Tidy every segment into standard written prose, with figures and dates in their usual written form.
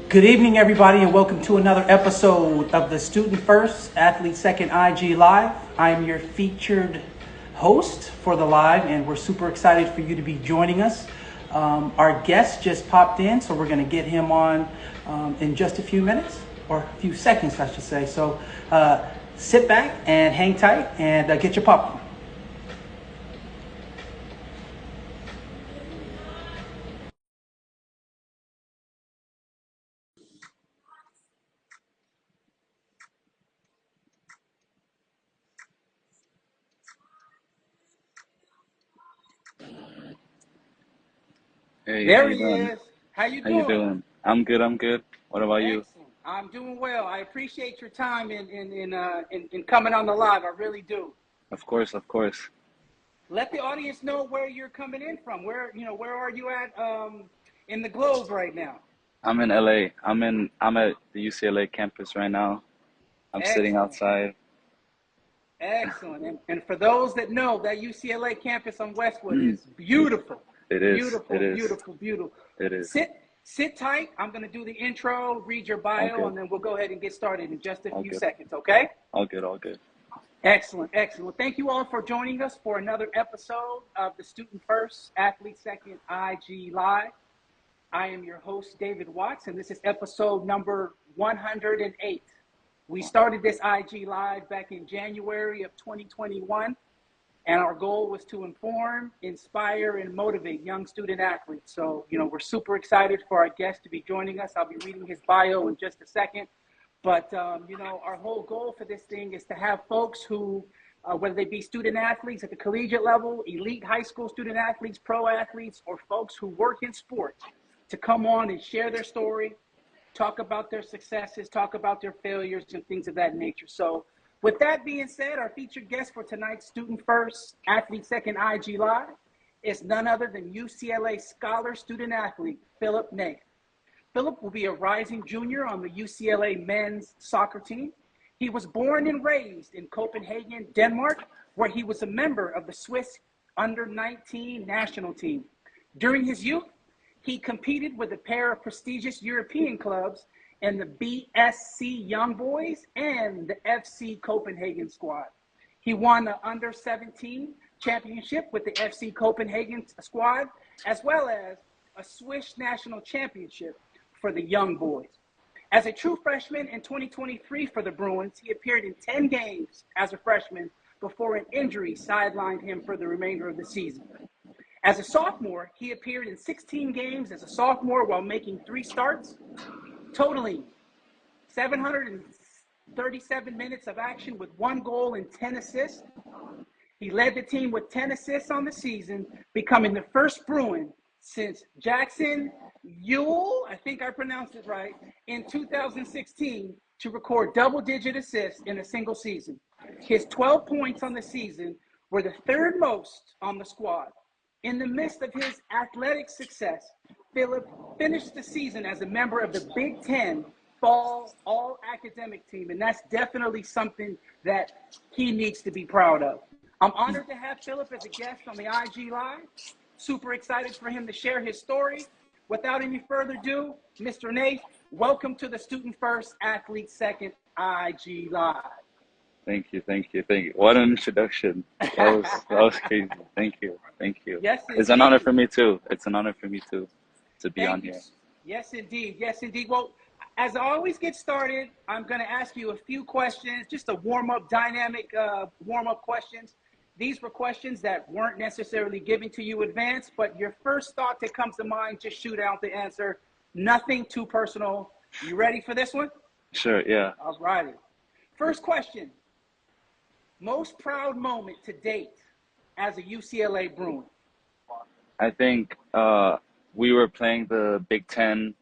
Good evening, everybody, and welcome to another episode of the Student First, Athlete Second IG Live. I am your featured host for the live, and we're super excited for you to be joining us. Our guest just popped in, so we're going to get him on in just a few minutes, or a few seconds, I should say. So sit back and hang tight and get your popcorn. Hey, how There you he doing? is. How you How you doing? doing? I'm good. I'm good. What about you? Excellent. I'm doing well. I appreciate your time in coming on the live. I really do. Of course, of course. Let the audience know where you're coming in from. Where are you at in the globe right now? I'm in LA. I'm at the UCLA campus right now. I'm sitting Excellent. outside. Excellent. And for those that know, that UCLA campus on Westwood Mm, is beautiful. it is. Beautiful, It is. beautiful, beautiful. It is. Sit tight. I'm going to do the intro, read your All bio, good. and then we'll go ahead and get started in just a All few good. seconds, okay? All good. All good. Excellent, excellent. Well, thank you all for joining us for another episode of the Student First, Athlete Second IG Live. I am your host, David Watts, and this is episode number 108. We started this IG Live back in January of 2021, and our goal was to inform, inspire, and motivate young student athletes. So, we're super excited for our guest to be joining us. I'll be reading his bio in just a second. But, our whole goal for this thing is to have folks who, whether they be student athletes at the collegiate level, elite high school student athletes, pro athletes, or folks who work in sports, to come on and share their story, talk about their successes, talk about their failures, and things of that nature. So with that being said, our featured guest for tonight's Student First, Athlete Second IG Live is none other than UCLA scholar student athlete, Philip Naef. Philip will be a rising junior on the UCLA men's soccer team. He was born and raised in Copenhagen, Denmark, where he was a member of the Swiss under-19 national team. During his youth, he competed with a pair of prestigious European clubs in the BSC Young Boys and the FC Copenhagen squad. He won the under-17 championship with the FC Copenhagen squad, as well as a Swiss national championship for the young boys. As a true freshman in 2023 for the Bruins, he appeared in 10 games as a freshman before an injury sidelined him for the remainder of the season. As a sophomore, he appeared in 16 games as a sophomore while making 3 starts, totaling 737 minutes of action with 1 goal and 10 assists. He led the team with 10 assists on the season, becoming the first Bruin since Jackson Ewell, I think I pronounced it right, in 2016 to record double-digit assists in a single season. His 12 points on the season were the 3rd most on the squad. In the midst of his athletic success, Philip finished the season as a member of the Big Ten Fall All-Academic team, and that's definitely something that he needs to be proud of. I'm honored to have Philip as a guest on the IG Live. Super excited for him to share his story. Without any further ado, Mr. Naef, welcome to the Student First, Athlete Second IG Live. Thank you. Thank you. Thank you. What an introduction. That was crazy. Thank you. Thank you. Yes, It's an honor indeed. for me too. It's an honor for me too to be on Thank you. here. Yes, indeed. Yes, indeed. Well, as I always get started, I'm going to ask you a few questions, just a warm-up, dynamic warm-up questions. These were questions that weren't necessarily given to you in advance, but your first thought that comes to mind, just shoot out the answer. Nothing too personal. You ready for this one? Sure. Yeah. All righty. First question. Most proud moment to date as a UCLA Bruin? I think we were playing the Big Ten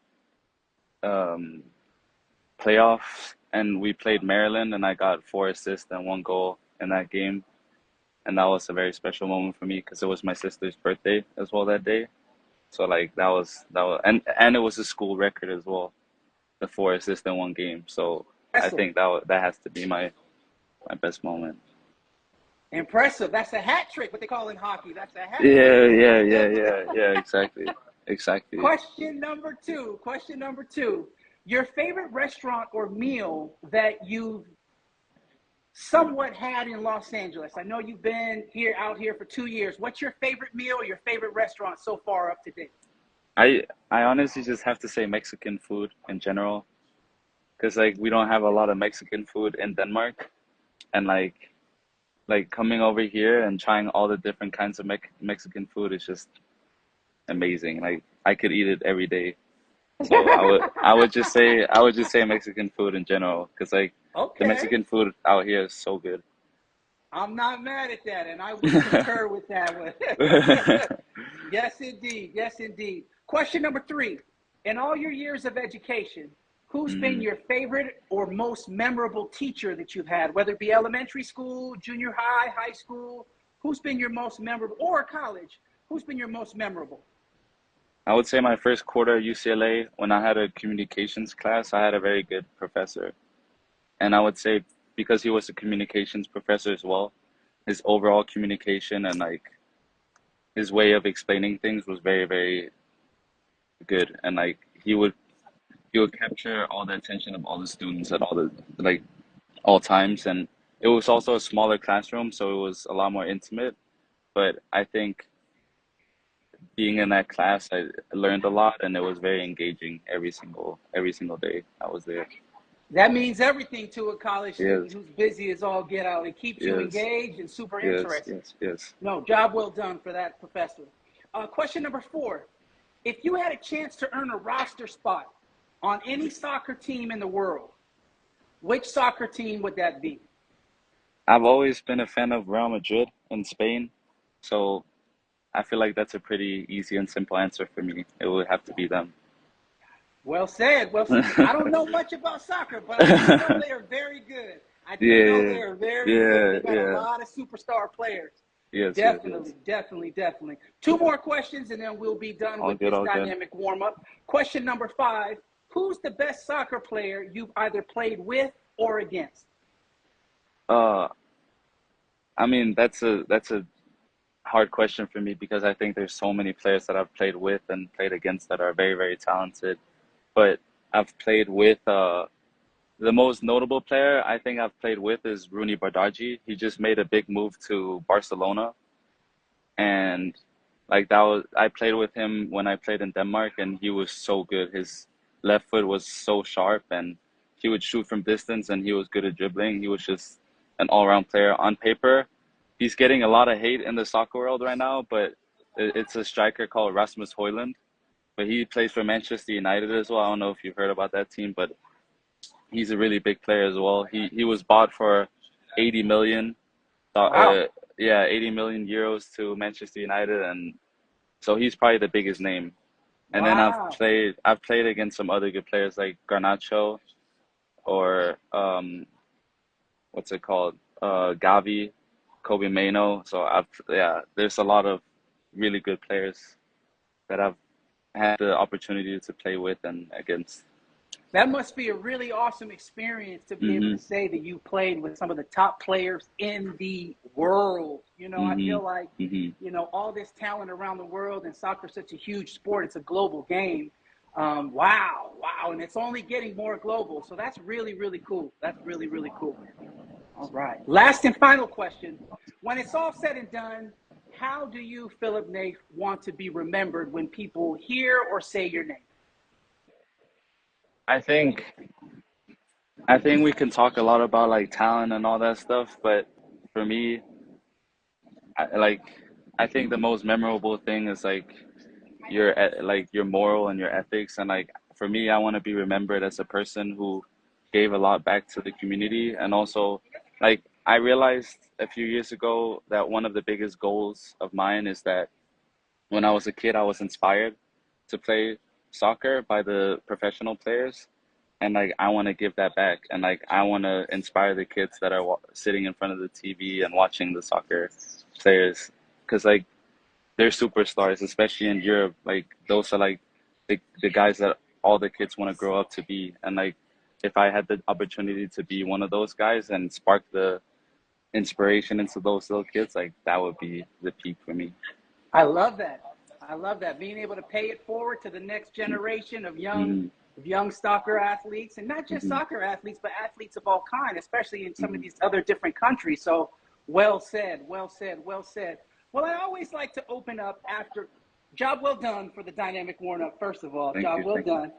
playoffs, and we played Maryland, and I got 4 assists and 1 goal in that game, and that was a very special moment for me because it was my sister's birthday as well that day. So like that was and it was a school record as well, the 4 assists in one game. So I Impressive. think that has to be my best moment. Impressive. That's a hat trick, what they call in hockey. That's a hat trick. Yeah. Exactly, exactly. Question number two. Question number two. Your favorite restaurant or meal that you've somewhat had in Los Angeles? I know you've been out here for 2 years. What's your favorite meal or your favorite restaurant so far up to date? I honestly just have to say Mexican food in general, because like we don't have a lot of Mexican food in Denmark, and like coming over here and trying all the different kinds of Mexican food is just amazing. Like I could eat it every day. So I would just say Mexican food in general, because like the Okay. Mexican food out here is so good. I'm not mad at that, and I would concur with that one. Yes, indeed. Yes, indeed. Question number three. In all your years of education, who's been Mm, your favorite or most memorable teacher that you've had, whether it be elementary school, junior high, high school? Who's been your most memorable, or college? Who's been your most memorable? I would say my first quarter at UCLA, when I had a communications class, I had a very good professor. And I would say because he was a communications professor as well, his overall communication and like his way of explaining things was very, very good. And like he would capture all the attention of all the students at all the like all times. And it was also a smaller classroom, so it was a lot more intimate. But I think being in that class, I learned a lot, and it was very engaging every single day I was there. That means everything to a college student Yes, who's busy as all get out. It keeps you yes, engaged and super yes, interested. yes, yes. No, job well done for that professor. Question number four. If you had a chance to earn a roster spot on any soccer team in the world, which soccer team would that be? I've always been a fan of Real Madrid in Spain, so I feel like that's a pretty easy and simple answer for me. It would have to be them. Well said. Well said. I don't know much about soccer, but I do know they are very good. I do know Yeah, they are very good. yeah, They got a yeah. lot of superstar players. Yes, yes, Definitely, yes. definitely, definitely. Two more questions, and then we'll be done All with good, this all good. dynamic warm up. Question number five. Who's the best soccer player you've either played with or against? Uh, I mean, that's a hard question for me because I think there's so many players that I've played with and played against that are very, very talented. But I've played with the most notable player I think I've played with is Rooney Bardaji. He just made a big move to Barcelona, and like that was I played with him when I played in Denmark, and he was so good. His left foot was so sharp, and he would shoot from distance, and he was good at dribbling. He was just an all-around player. On paper, he's getting a lot of hate in the soccer world right now, but it's a striker called Rasmus Højlund, but he plays for Manchester United as well. I don't know if you've heard about that team, but he's a really big player as well. He was bought for 80 million, Wow. yeah, 80 million euros to Manchester United, and so he's probably the biggest name. And then Wow. I've played against some other good players like Garnacho or what's it called? Gavi, Kobe Mano. So yeah, there's a lot of really good players that I've had the opportunity to play with and against. That must be a really awesome experience to be able to Mhm. say that you played with some of the top players in the world. I Mhm. feel like, Mhm. all this talent around the world, and soccer is such a huge sport. It's a global game. Wow, wow. And it's only getting more global. So that's really, really cool. That's really, really cool. All right. Last and final question. When it's all said and done, how do you, Philip Naef, want to be remembered when people hear or say your name? I think I think we can talk a lot about like talent and all that stuff, but for me, I, like I think the most memorable thing is like like your moral and your ethics, and like for me, I want to be remembered as a person who gave a lot back to the community, and also like I realized a few years ago that one of the biggest goals of mine is that when I was a kid, I was inspired to play soccer by the professional players, and like I want to give that back, and like I want to inspire the kids that are sitting in front of the TV and watching the soccer players, because like they're superstars, especially in Europe. Like those are like the guys that all the kids want to grow up to be, and like if I had the opportunity to be one of those guys and spark the inspiration into those little kids, like that would be the peak for me. I love that. I love that. Being able to pay it forward to the next generation Hmm. of young soccer athletes, and not just Hmm. soccer athletes, but athletes of all kind, especially in some of Hmm. these other different countries. So well said, well said, well said. Well, I always like to open up after job well done for the dynamic warm up. First of all, Thank job you, well thank you. done.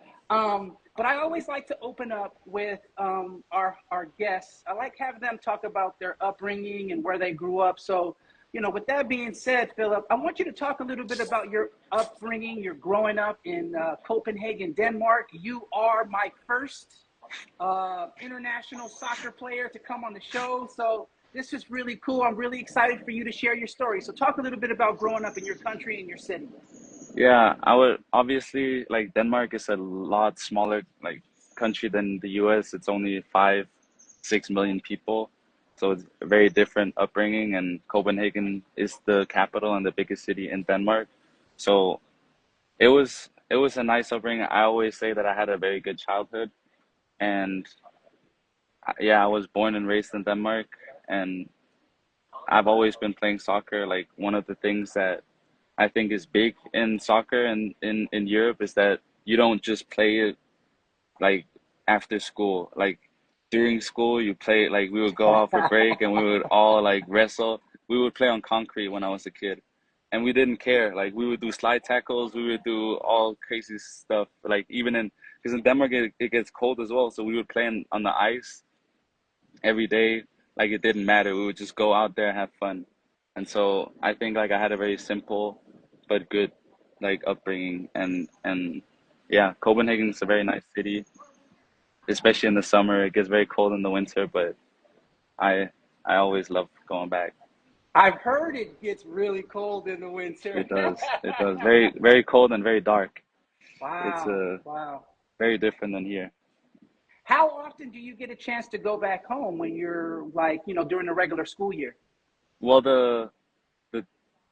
But I always like to open up with our guests. I like having them talk about their upbringing and where they grew up. So with that being said, Philip, I want you to talk a little bit about your upbringing. You're growing up in Copenhagen, Denmark. You are my first international soccer player to come on the show. So this is really cool. I'm really excited for you to share your story. So talk a little bit about growing up in your country and your city. Yeah, I would obviously like Denmark is a lot smaller like country than the US. It's only 5, 6 million people. So it's a very different upbringing, and Copenhagen is the capital and the biggest city in Denmark. So it was a nice upbringing. I always say that I had a very good childhood, and yeah, I was born and raised in Denmark, and I've always been playing soccer. Like one of the things that I think is big in soccer and in Europe is that you don't just play it like after school. Like during school, you play like we would go out for break and we would all like wrestle. We would play on concrete when I was a kid, and we didn't care. Like we would do slide tackles, we would do all crazy stuff. Like even in because in Denmark it gets cold as well, so we would play on the ice every day. Like it didn't matter. We would just go out there and have fun. And so I think like I had a very simple but good like upbringing, and yeah, Copenhagen is a very nice city, especially in the summer. It gets very cold in the winter, but I I always love going back. I've heard it gets really cold in the winter. It does. It does. Very very cold and very dark. It's Wow, wow. very different than here. How often do you get a chance to go back home when you're like, during the regular school year? Well, the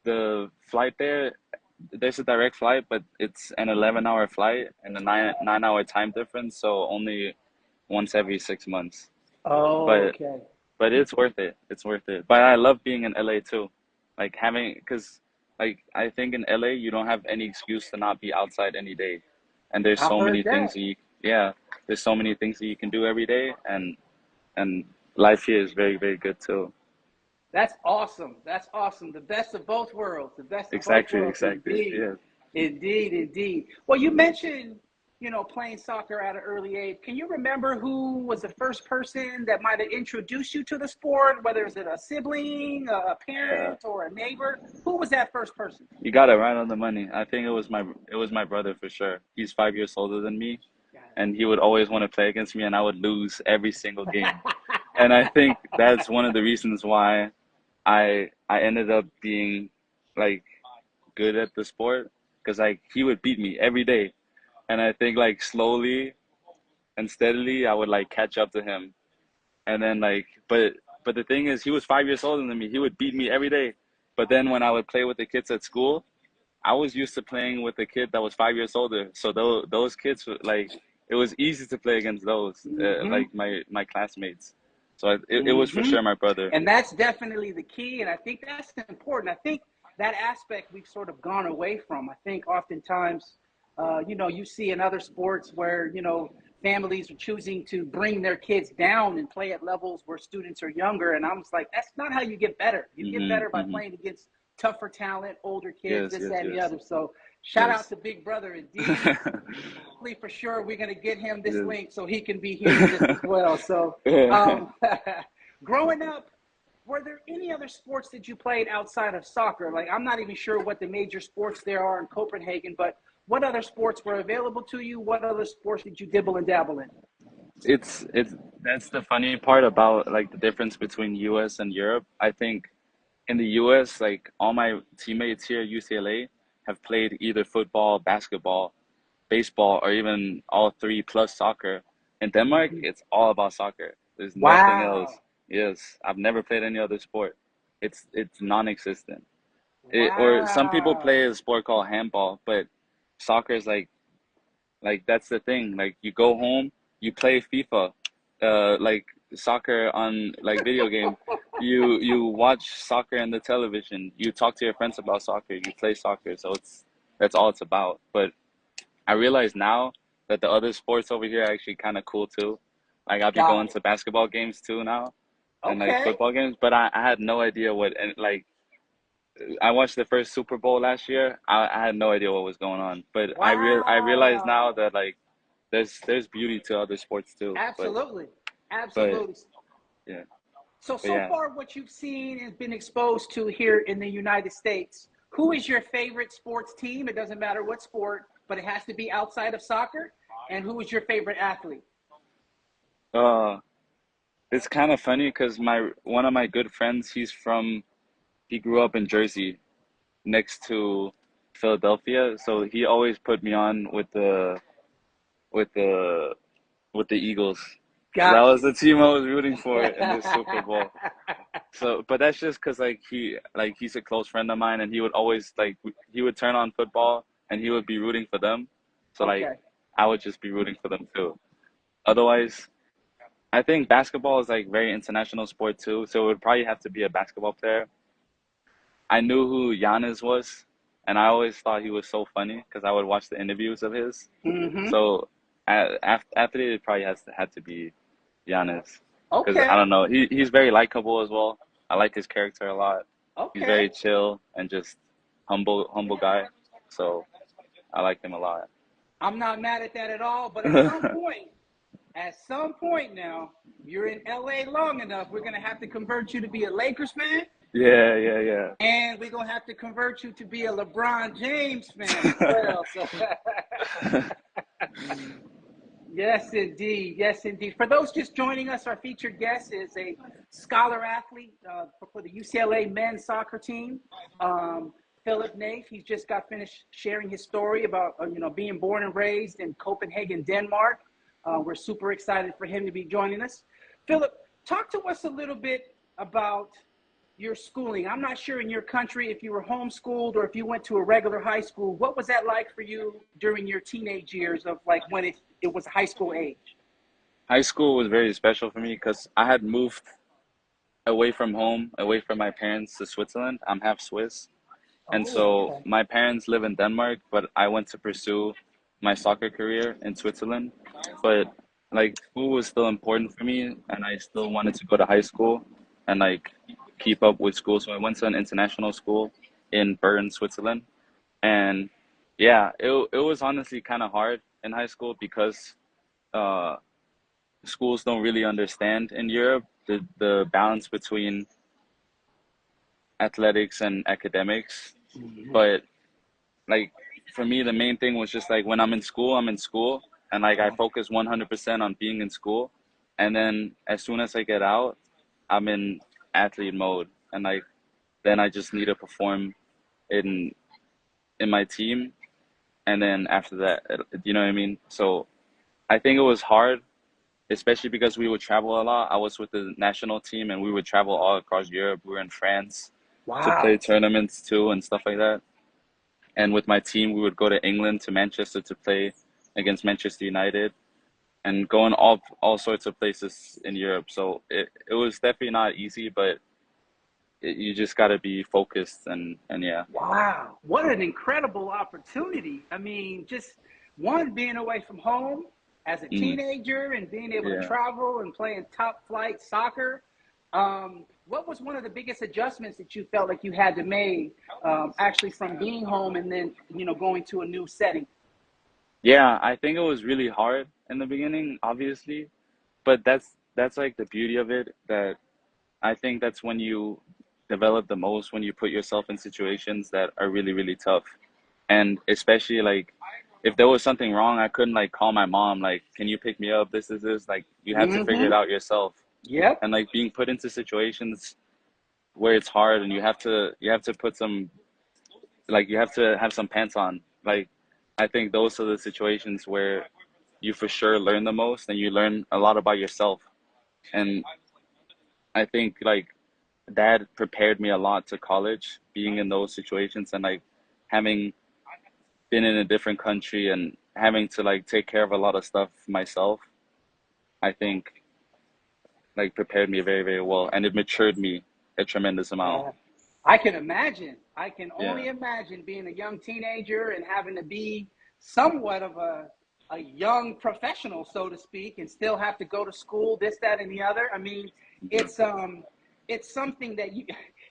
the flight there, there's a direct flight, but it's an 11-hour flight and a nine hour time difference, so only once every 6 months. Oh, But okay. but it's worth it. It's worth it. But I love being in LA too. Like having, because like I think in LA you don't have any excuse to not be outside any day. And there's I've so heard many things that. that yeah, there's so many things that you can do every day, and life here is very, very good too. That's awesome. That's awesome. The best of both worlds. The best of both Exactly, worlds, exactly. indeed. Yeah. Indeed, indeed. Well, you mentioned, playing soccer at an early age. Can you remember who was the first person that might have introduced you to the sport? Whether it's a sibling, a Yeah. parent, or a neighbor? Who was that first person? You got it right on the money. I think it was my brother for sure. He's 5 years older than me, and he would always want to play against me, and I would lose every single game. And I think that's one of the reasons why I ended up being like good at the sport, because like he would beat me every day, and I think like slowly and steadily I would like catch up to him, and then like but the thing is he was 5 years older than me. He would beat me every day, but then when I would play with the kids at school, I was used to playing with a kid that was 5 years older. So those kids like it was easy to play against those Mm-hmm. like my classmates. So it was for Mm-hmm. sure my brother. And that's definitely the key. And I think that's important. I think that aspect we've sort of gone away from. I think oftentimes, you see in other sports where, families are choosing to bring their kids down and play at levels where students are younger. And I'm just like, that's not how you get better. You get Mhm, better by mhm. playing against tougher talent, older kids, Yes, this, yes, that, and the yes, other. So shout out yes. to Big Brother indeed. Hopefully, for sure, we're going to get him this Yes. link so he can be hearing this as well. So, um, growing up, were there any other sports that you played outside of soccer? Like, I'm not even sure what the major sports there are in Copenhagen, but what other sports were available to you? What other sports did you dibble and dabble in? It's that's the funny part about like the difference between US and Europe. I think in the US, like all my teammates here at UCLA have played either football, basketball, baseball, or even all three plus soccer. In Denmark, Mhm. it's all about soccer. There's nothing else. Wow. Yes, I've never played any other sport. It's non-existent. Or some people play Wow. a sport called handball, but soccer is like that's the thing. Like you go home, you play FIFA, like soccer on like video game. You watch soccer on the television. You talk to your friends about soccer. You play soccer. So that's all it's about. But I realize now that the other sports over here are actually kind of cool too. Like I'll be Got going it. to basketball games too now, and like Okay. football games. But I had no idea what, and like I watched the first Super Bowl last year. I had no idea what was going on. But I realize now Wow. that like there's beauty to other sports too. Absolutely. But Absolutely. yeah, So, but so yeah. far, what you've seen and been exposed to here in the United States, who is your favorite sports team? It doesn't matter what sport, but it has to be outside of soccer. And who is your favorite athlete? Uh, it's kind of funny because my one of my good friends, he grew up in Jersey, next to Philadelphia, so he always put me on with the with the Eagles. So that Got was you. the team I was rooting for in this Super Bowl. So, but that's just because like he's a close friend of mine, and he would always like he would turn on football and he would be rooting for them. So like Okay. I would just be rooting for them too. Otherwise, I think basketball is like very international sport too, so it would probably have to be a basketball player. I knew who Giannis was, and I always thought he was so funny because I would watch the interviews of his. Mm-hmm. So after it probably had to be Giannis because I Okay. don't know, he's very likable as well. I like his character a lot. He's Okay. very chill and just humble guy. So I like him a lot. I'm not mad at that at all, but at some point now, you're in LA long enough, we're gonna have to convert you to be a Lakers fan, Yeah, yeah, and we're gonna have to convert you to be a LeBron James fan as well. So yeah. yes, indeed. Yes, indeed. For those just joining us, our featured guest is a scholar athlete for the UCLA men's soccer team. Philip Naef. He's just got finished sharing his story about being born and raised in Copenhagen, Denmark. We're super excited for him to be joining us. Philip, talk to us a little bit about your schooling. I'm not sure in your country if you were homeschooled or if you went to a regular high school. What was that like for you during your teenage years of like when it was high school age? High school was very special for me because I had moved away from home, away from my parents to Switzerland. I'm half Swiss. And Oh, so okay. my parents live in Denmark, but I went to pursue my soccer career in Switzerland. But like school was still important for me, and I still wanted to go to high school and like keep up with school. So I went to an international school in Bern, Switzerland. And yeah, it was honestly kind of hard in high school because uh, schools don't really understand in Europe the balance between athletics and academics. Mhm. But like for me, the main thing was just like when I'm in school, and like I focus 100% on being in school, and then as soon as I get out, I'm in athlete mode, and like then I just need to perform in my team, and then after that, you know what I mean? So I think it was hard, especially because we would travel a lot. I was with the national team, and we would travel all across Europe. We were in France to play Wow. tournaments too and stuff like that. And with my team, we would go to England to Manchester to play against Manchester United and going all sorts of places in Europe. So it was definitely not easy, but you just got to be focused and yeah. Wow. What an incredible opportunity. I mean, just one being away from home as a Hmm. teenager and being able to Yeah. travel and playing top flight soccer. What was one of the biggest adjustments that you felt like you had to make actually from being home and then, going to a new setting? Yeah, I think it was really hard in the beginning, obviously, but that's like the beauty of it, that I think that's when you develop the most, when you put yourself in situations that are really, really tough. And especially like if there was something wrong, I couldn't like call my mom, like, can you pick me up? This is this. Like you had to figure Mm-hmm. it out yourself. Yep. And like being put into situations where it's hard and you have to put some like you have to have some pants on. Like I think those are the situations where you for sure learn the most, and you learn a lot about yourself. And I think like that prepared me a lot to college, being in those situations and like having been in a different country and having to like take care of a lot of stuff myself. I think like prepared me very, very well, and it matured me a tremendous amount. Yeah. I can imagine. I can Yeah. only imagine being a young teenager and having to be somewhat of a young professional, so to speak, and still have to go to school, this, that, and the other. I mean, Hmm. it's something that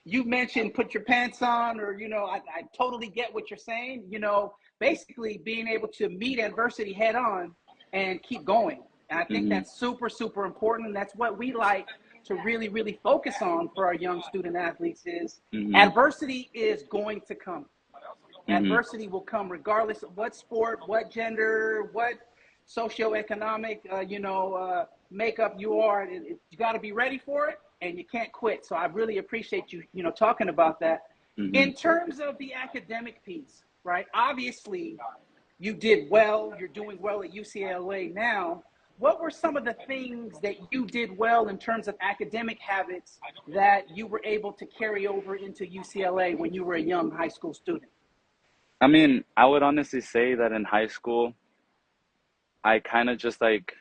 you mentioned put your pants on, or I totally get what you're saying. Basically being able to meet adversity head on and keep going. And I think Hmm. that's super, super important. And that's what we like to really, really focus on for our young student athletes is Hmm. adversity is going to come. Hmm. Adversity will come regardless of what sport, what gender, what socioeconomic, makeup you are. You got to be ready for it, and you can't quit. So I really appreciate you, talking about that. Hmm. In terms of the academic piece, right? Obviously, you did well. You're doing well at UCLA now. What were some of the things that you did well in terms of academic habits that you were able to carry over into UCLA when you were a young high school student? I mean, I would honestly say that in high school, I kind of just like,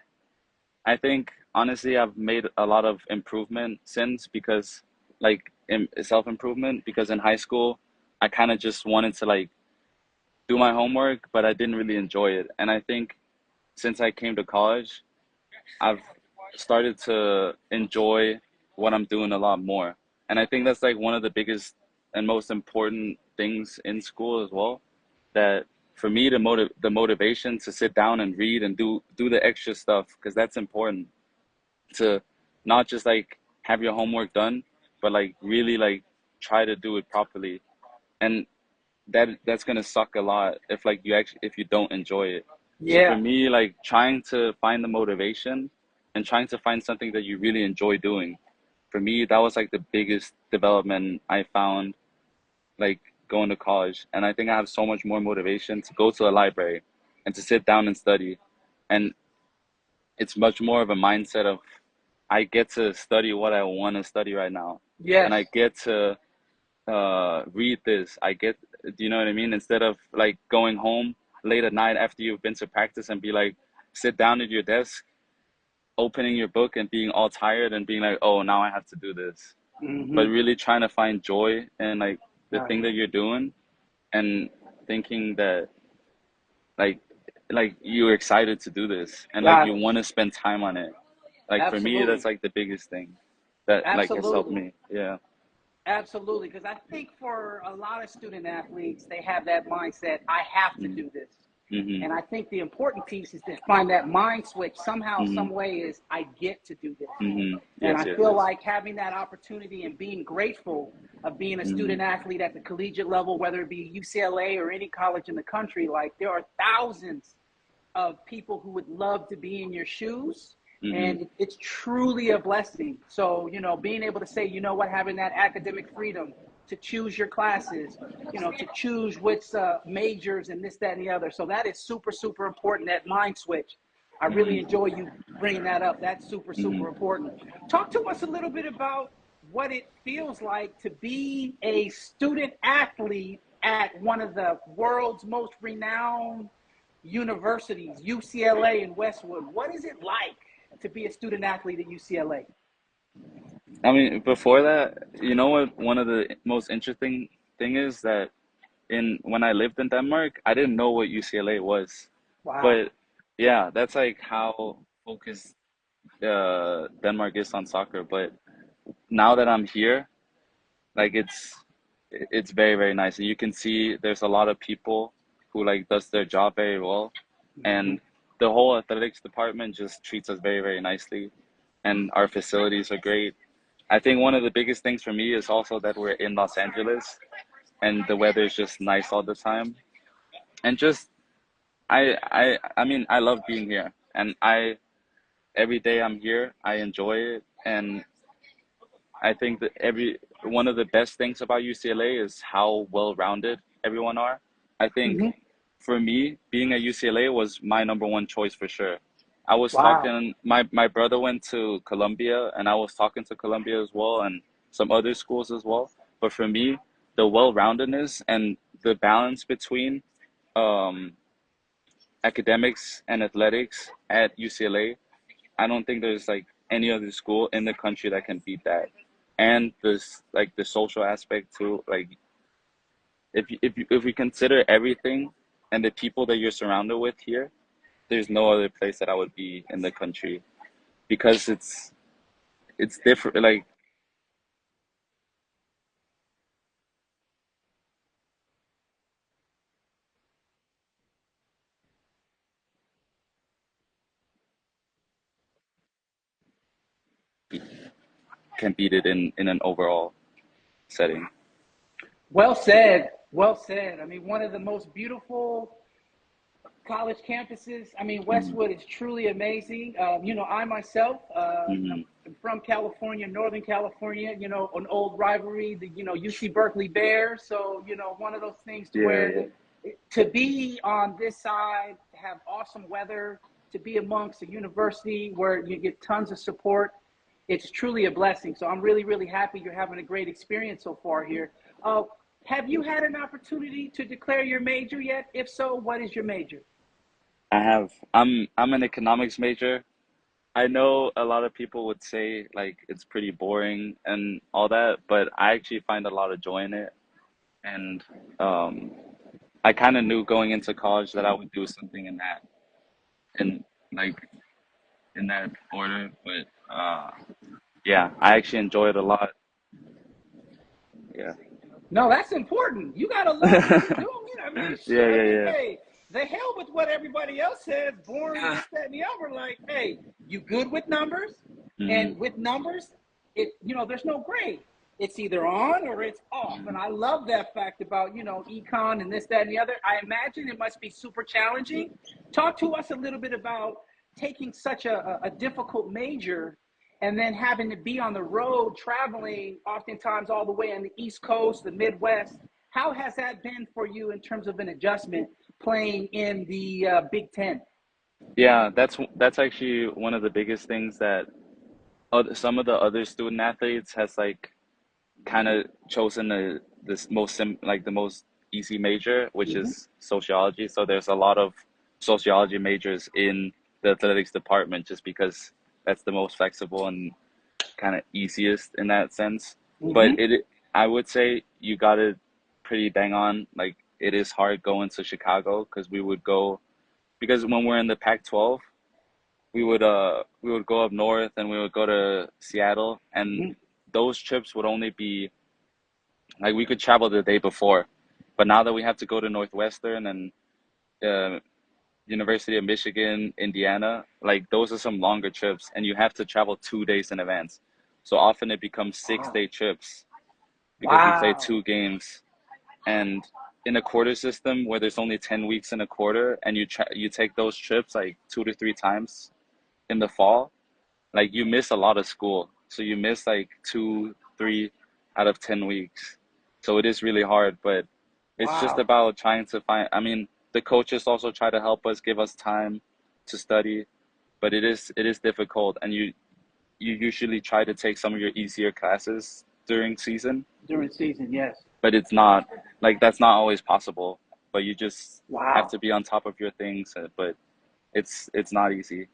I think honestly, I've made a lot of improvement since because, like, in self improvement, because in high school, I kind of just wanted to like do my homework, but I didn't really enjoy it. And I think since I came to college, I've started to enjoy what I'm doing a lot more. And I think that's like one of the biggest and most important things in school as well. That for me, the motivation to sit down and read and do the extra stuff, because that's important to not just like have your homework done, but like really like try to do it properly. And that's gonna suck a lot if like if you don't enjoy it. So for Yeah. me, like trying to find the motivation and trying to find something that you really enjoy doing, for me that was like the biggest development I found, like going to college. And I think I have so much more motivation to go to a library and to sit down and study. And it's much more of a mindset of I get to study what I want to study right now, and I Yes. get to read this. I get, do you know what I mean? Instead of like going home late at night after you've been to practice and be like, sit down at your desk, opening your book and being all tired and being like, oh, now I have to do this. But Mm-hmm. really trying to find joy in like the Got thing that you're doing, and thinking that like you're excited to do this and like Got you it. want to spend time on it. Like for me, that's Absolutely. like the biggest thing that like has helped Absolutely. me. Yeah. Absolutely. Because I think for a lot of student athletes, they have that mindset, I have to Mm-hmm. do this. Mm-hmm. And I think the important piece is to find that mind switch somehow, Mm-hmm. some way is I get to do this. Mm-hmm. And Yes, I yes, feel yes. like having that opportunity and being grateful of being a Mm-hmm. student athlete at the collegiate level, whether it be UCLA or any college in the country, like there are thousands of people who would love to be in your shoes. Mm-hmm. And it's truly a blessing. So, being able to say, what, having that academic freedom to choose your classes, to choose which majors and this, that, and the other. So that is super, super important, that mind switch. I really Mm-hmm. enjoy you bringing that up. That's super, Mm-hmm. super important. Talk to us a little bit about what it feels like to be a student athlete at one of the world's most renowned universities, UCLA and Westwood. What is it like to be a student athlete at UCLA? I mean, before that, you know what? One of the most interesting thing is that in when I lived in Denmark, I didn't know what UCLA was, Wow. but yeah, that's like how focused Denmark is on soccer. But now that I'm here, like it's very, very nice, and you can see there's a lot of people who like does their job very well, Mm-hmm. and the whole athletics department just treats us very, very nicely, and our facilities are great. I think one of the biggest things for me is also that we're in Los Angeles and the weather is just nice all the time. And just I mean I love being here, and I every day I'm here, I enjoy it. And I think that every one of the best things about UCLA is how well rounded everyone are. I think Mm-hmm. for me, being at UCLA was my number one choice for sure. I was Wow. talking, my brother went to Columbia, and I was talking to Columbia as well, and some other schools as well. But for me, the well-roundedness and the balance between um, academics and athletics at UCLA, I don't think there's like any other school in the country that can beat that. And this like the social aspect too. Like if we consider everything and the people that you're surrounded with here, there's no other place that I would be in the country because it's different. Like can beat it in an overall setting. Well said. Well said. I mean, one of the most beautiful college campuses. I mean, Mm-hmm. Westwood is truly amazing. I myself, Mm-hmm. I'm from California, Northern California. An old rivalry, the UC Berkeley Bears. So one of those things to Yeah, where yeah. to be on this side, to have awesome weather, to be amongst a university where you get tons of support. It's truly a blessing. So I'm really, really happy you're having a great experience so far here. Uh, have you had an opportunity to declare your major yet? If so, what is your major? I have. I'm an economics major. I know a lot of people would say like it's pretty boring and all that, but I actually find a lot of joy in it. And um, I kind of knew going into college that I would do something in like in that order. But yeah, I actually enjoy it a lot. Yeah. No, that's important. You gotta love what you're doing. I mean, shit. Yeah, I mean, yeah, hey, the hell with what everybody else says, boring, yeah. this, that, and the other. Like, hey, you good with numbers, Hmm. and with numbers, there's no grade. It's either on or it's off, and I love that fact about econ and this, that, and the other. I imagine it must be super challenging. Talk to us a little bit about taking such a difficult major and then having to be on the road traveling oftentimes all the way on the East Coast, the Midwest. How has that been for you in terms of an adjustment playing in the Big Ten? Yeah, that's actually one of the biggest things that some of the other student athletes has like kind of chosen this like the most easy major, which Mm-hmm. is sociology. So there's a lot of sociology majors in the athletics department just because that's the most flexible and kind of easiest in that sense. But Mm-hmm. I would say you got it pretty bang on. Like it is hard going to Chicago because we would go because when we're in the Pac-12, we would go up north and we would go to Seattle, and Mm-hmm. those trips would only be like we could travel the day before, but now that we have to go to Northwestern and uh, University of Michigan, Indiana, like those are some longer trips, and you have to travel 2 days in advance. So often it becomes six Wow. day trips because we play Wow. two games. And in a quarter system where there's only 10 weeks in a quarter, and you take those trips like 2 to 3 times in the fall, like you miss a lot of school. So you miss like two, 3 out of 10 weeks. So it is really hard, but it's just Wow. about trying to find. I mean, the coaches also try to help us, give us time to study, but it is difficult, and you usually try to take some of your easier classes during season, During season, yes. but it's not like that's not always possible. But you just have Wow. to be on top of your things, but it's not easy.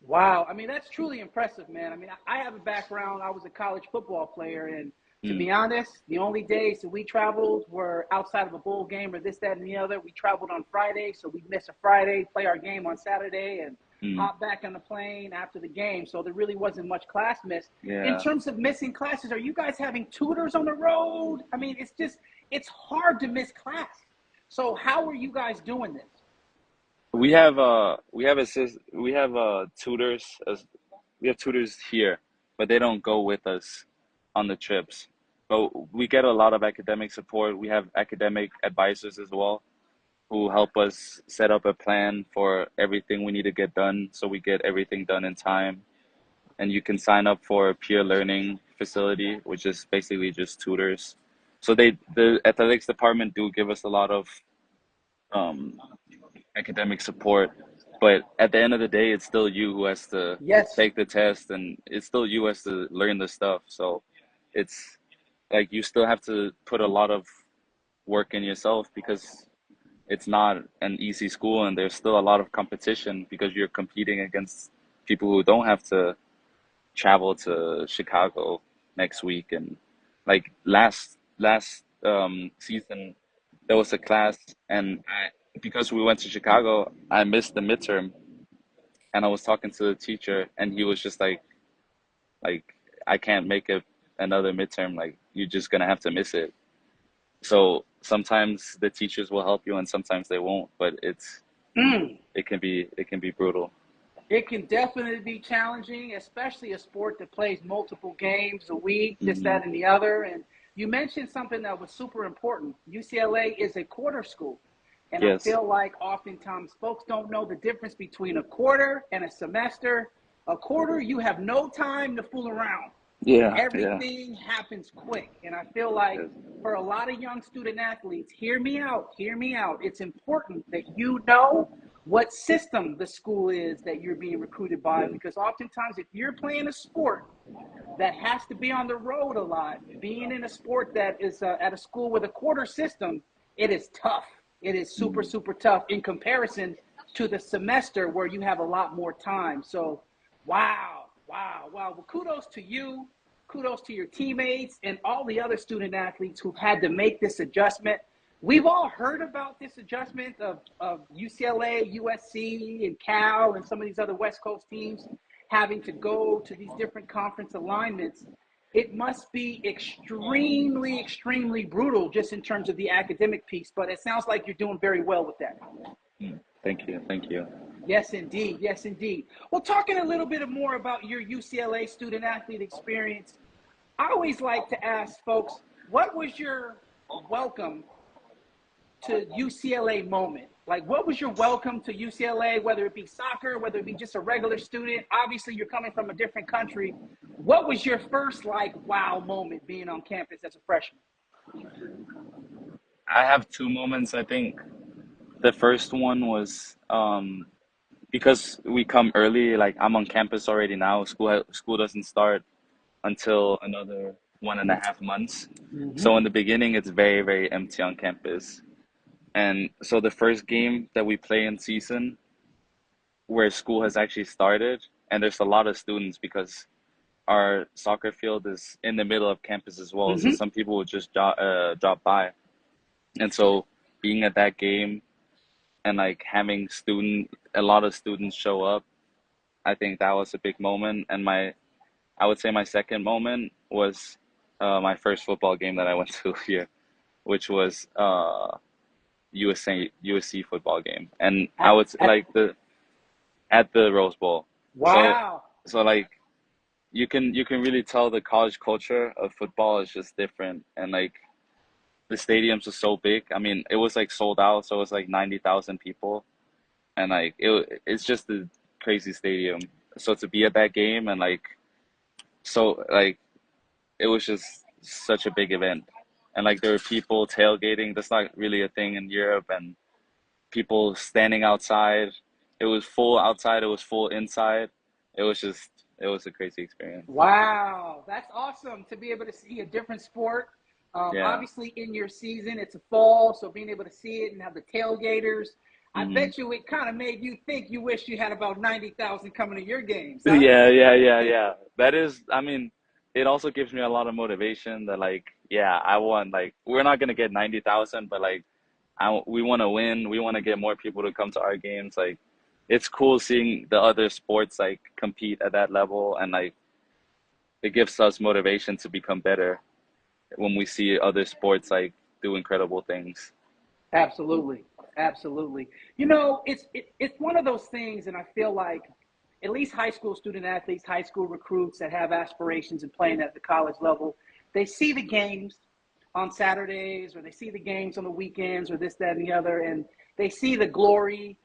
Wow. I mean, that's truly impressive, man. I mean, I have a background. I was a college football player. And to Mm, be honest, the only days that we traveled were outside of a bowl game or this, that, and the other. We traveled on Friday. So we'd miss a Friday, play our game on Saturday, and mm, hop back on the plane after the game. So there really wasn't much class missed. In yeah. terms of missing classes, are you guys having tutors on the road? I mean, it's hard to miss class. So how are you guys doing this? We have tutors as we have tutors here, but they don't go with us on the trips. But we get a lot of academic support. We have academic advisors as well who help us set up a plan for everything we need to get done so we get everything done in time. And you can sign up for a peer learning facility, which is basically just tutors. So the athletics department do give us a lot of um, academic support. But at the end of the day, it's still you who has to Yes. take the test, and it's still you who has to learn the stuff. So it's like you still have to put a lot of work in yourself because it's not an easy school, and there's still a lot of competition because you're competing against people who don't have to travel to Chicago next week. And like last season, there was a class, and I because we went to Chicago, I missed the midterm, and I was talking to the teacher, and he was just like I can't make it another midterm. Like you're just gonna have to miss it. So sometimes the teachers will help you, and sometimes they won't. But Mm. it can be brutal. It can definitely be challenging, especially a sport that plays multiple games a week, this, Hmm. that, and the other. And you mentioned something that was super important. UCLA is a quarter school. And I Yes. feel like oftentimes folks don't know the difference between a quarter and a semester. A quarter, you have no time to fool around. Yeah. Yeah. Everything happens quick. And I feel like Yes. for a lot of young student athletes, hear me out, hear me out. It's important that you know what system the school is that you're being recruited by, Yes. because oftentimes if you're playing a sport that has to be on the road a lot, being in a sport that is at a school with a quarter system, it is tough. It is super, Mhm. super tough in comparison to the semester where you have a lot more time. So, wow, wow, wow. Well, kudos to you. Kudos to your teammates and all the other student athletes who've had to make this adjustment. We've all heard about this adjustment of UCLA, USC, and Cal, and some of these other West Coast teams having to go to these different conference alignments. It must be extremely, extremely brutal just in terms of the academic piece, but it sounds like you're doing very well with that. Thank you. Thank you. Yes, indeed. Yes, indeed. Well, talking a little bit more about your UCLA student athlete experience, I always like to ask folks, what was your welcome to UCLA moment? Like, what was your welcome to UCLA, whether it be soccer, whether it be just a regular student? Obviously, you're coming from a different country. What was your first, like, wow moment being on campus as a freshman? I have two moments. I think the first one was because we come early. Like I'm on campus already now. School doesn't start until another 1.5 months. Mm-hmm. So in the beginning, it's very, very empty on campus. And so the first game that we play in season, where school has actually started, and there's a lot of students because our soccer field is in the middle of campus as well. So Mm-hmm. some people would just drop by. And so being at that game and like having a lot of students show up, I think that was a big moment. And I would say my second moment was my first football game that I went to here, which was USC football game, and I At, would say, at, like the at the Rose Bowl. So wow. so like you can really tell the college culture of football is just different, and like the stadiums are so big. I mean, it was like sold out, so it was like 90,000 people, and like it's just a crazy stadium. So to be at that game and like it was just such a big event. And like there were people tailgating. That's not really a thing in Europe, and people standing outside. It was full outside, it was full inside. It was just it was a crazy experience. Wow, that's awesome to be able to see a different sport. Yeah. Obviously, in your season, it's a fall, so being able to see it and have the tailgaters, I Hmm. bet you it kind of made you think you wish you had about 90,000 coming to your games, huh? Yeah. That is, I mean, it also gives me a lot of motivation that like, yeah, I want like we're not gonna get 90,000, but like we want to win. We want to get more people to come to our games. Like, it's cool seeing the other sports like compete at that level, and like it gives us motivation to become better when we see other sports like do incredible things. Absolutely, absolutely. It's one of those things, and I feel like at least high school student athletes, high school recruits that have aspirations in playing at the college level, they see the games on Saturdays or they see the games on the weekends or this, that, and the other, and they see the glory,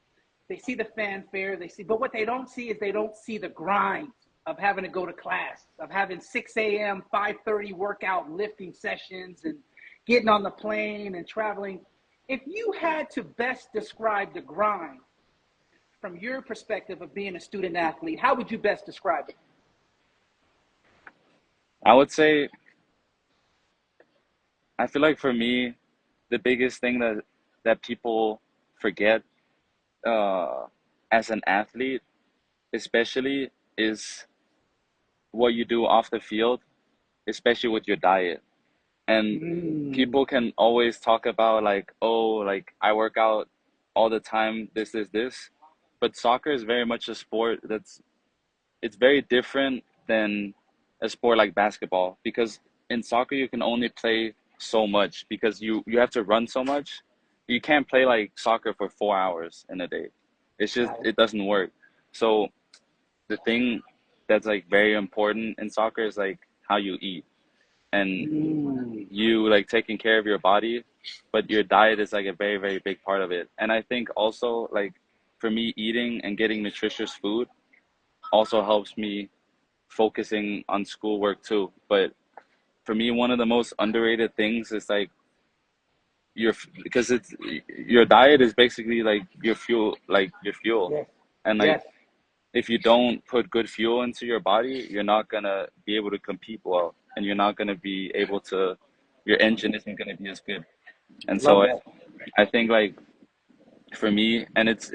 they see the fanfare, but what they don't see is they don't see the grind of having to go to class, of having 6 a.m., 5:30 workout lifting sessions and getting on the plane and traveling. If you had to best describe the grind from your perspective of being a student athlete, how would you best describe it? I would say, I feel like for me, the biggest thing that people forget uh, as an athlete, especially, is what you do off the field, especially with your diet. And Mm, people can always talk about like, oh, like I work out all the time, this. But soccer is very much a sport that's it's very different than a sport like basketball because in soccer you can only play so much because you have to run so much. You can't play like soccer for 4 hours in a day. It's just got it. it doesn't work. So the thing that's like very important in soccer is like how you eat and Mm, you like taking care of your body, but your diet is like a very, very big part of it. And I think also like for me, eating and getting nutritious food also helps me focusing on schoolwork too. But for me, one of the most underrated things is your because it's your diet is basically like your fuel. yes, And like yes. if you don't put good fuel into your body, you're not gonna be able to compete well, and you're not gonna be able to. Your engine isn't gonna be as good. And so Love that. I think like for me, and it's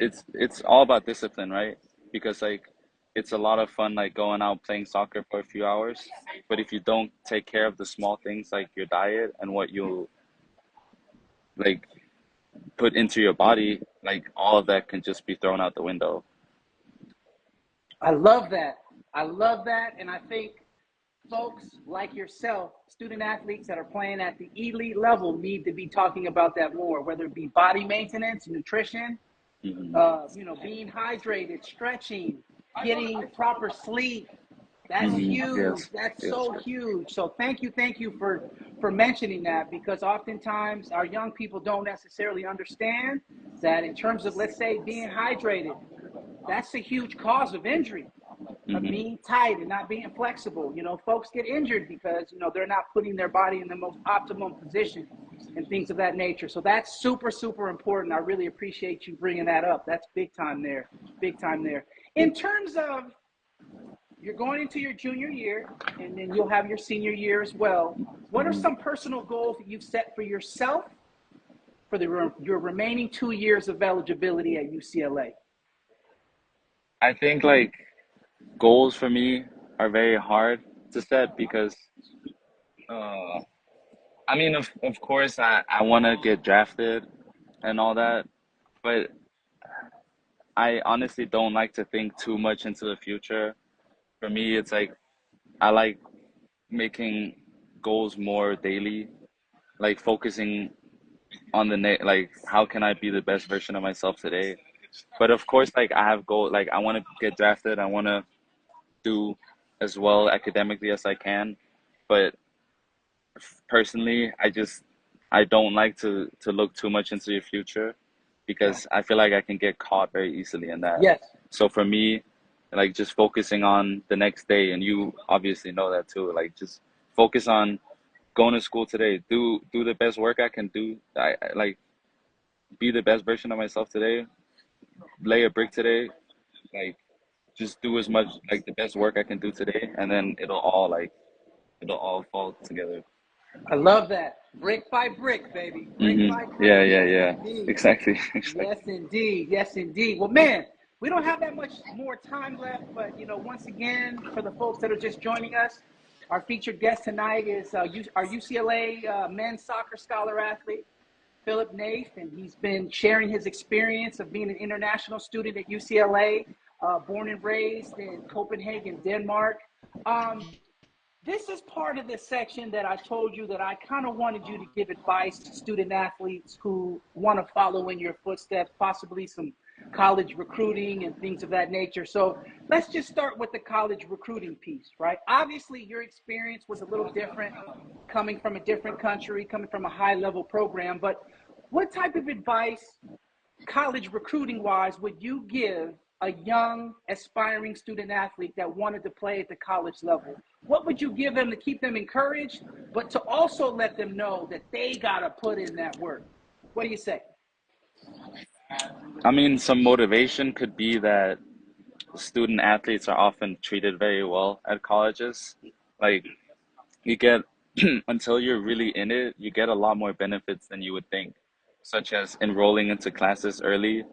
all about discipline, right? Because like it's a lot of fun like going out playing soccer for a few hours, but if you don't take care of the small things like your diet and what you like put into your body, like all of that can just be thrown out the window. I love that. I love that. And I think folks like yourself, student athletes that are playing at the elite level, need to be talking about that more, whether it be body maintenance, nutrition, Hmm. being hydrated, stretching, getting proper sleep. That's Hmm. huge. Yes. That's Yes. so huge. So thank you for mentioning that because oftentimes our young people don't necessarily understand that in terms of, let's say, being hydrated, that's a huge cause of injury, of Hmm. being tight and not being flexible. Folks get injured because they're not putting their body in the most optimum position and things of that nature. So that's super super important. I really appreciate you bringing that up. That's big time there. Big time there. In terms of, you're going into your junior year and then you'll have your senior year as well. What are Hmm. some personal goals that you've set for yourself for your remaining 2 years of eligibility at UCLA? I think like goals for me are very hard to set because uh, I mean, of course, I want to get drafted and all that, but I honestly don't like to think too much into the future. For me, it's like I like making goals more daily, like focusing on like how can I be the best version of myself today. But of course, like I have goals, like I want to get drafted, I want to do as well academically as I can, but personally, I don't like to look too much into the future Yeah. because I feel like I can get caught very easily in that. Yes. So for me, like just focusing on the next day, and you obviously know that too. Like just focus on going to school today. Do the best work I can do. Like be the best version of myself today. Lay a brick today. Like just do as much like the best work I can do today, and then it'll all fall together. I love that. Brick by brick, baby. Brick by brick. Yeah, yeah, Yes, yeah. indeed. Exactly, exactly. Yes, indeed. Yes, indeed. Well, man, we don't have that much more time left, but once again, for the folks that are just joining us, our featured guest tonight is our UCLA men's soccer scholar athlete, Philip Naef, and he's been sharing his experience of being an international student at UCLA, born and raised in Copenhagen, Denmark. This is part of the section that I told you that I kind of wanted you to give advice to student athletes who want to follow in your footsteps, possibly some college recruiting and things of that nature. So let's just start with the college recruiting piece, right? Obviously, your experience was a little different coming from a different country, coming from a high level program, but what type of advice, college recruiting wise, would you give a young aspiring student athlete that wanted to play at the college level? What would you give them to keep them encouraged, but to also let them know that they got to put in that work? What do you say? I mean, some motivation could be that student athletes are often treated very well at colleges. Like you get until you're really in it, you get a lot more benefits than you would think, such as enrolling into classes early.